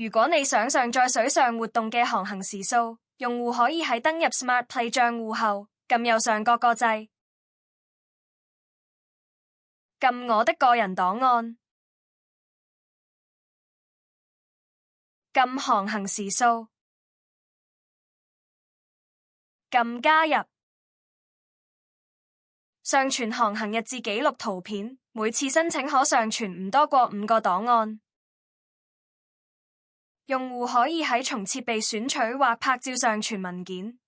如果你想上載水上活動嘅航行時數，用戶可以喺登入 SmartPlay 賬戶後，撳右上角個掣，撳我的個人檔案，撳航行時數，撳加入，上傳航行日誌記錄圖片，每次申請可上傳唔多過5個檔案。用戶可以喺從設備選取或拍照上傳文件。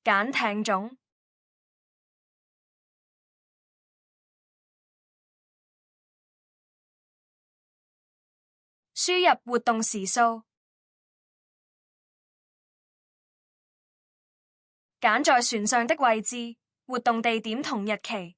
揀艇種，輸入活動時數，揀在船上的位置、活動地點同日期。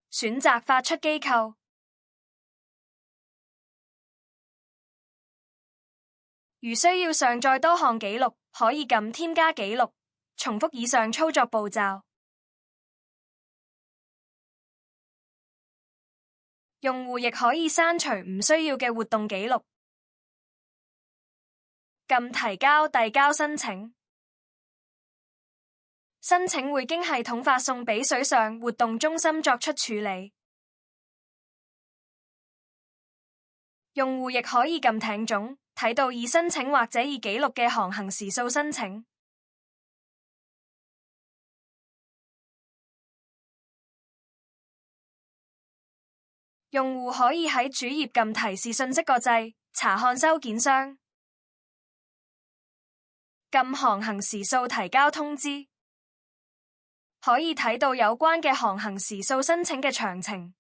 選擇發出機構。如需要上載多項記錄，可以撳添加記錄，重複以上操作步驟。用戶亦可以刪除唔需要嘅活動記錄。撳提交遞交申請。申請會經系統發送俾水上活動中心作出處理。用戶亦可以撳艇種，睇到已申請或者已記錄嘅航行時數申請。用戶可以喺主頁撳提示信息個掣，查看收件箱。撳航行時數提交通知，可以睇到有關嘅航行時數申請嘅詳情。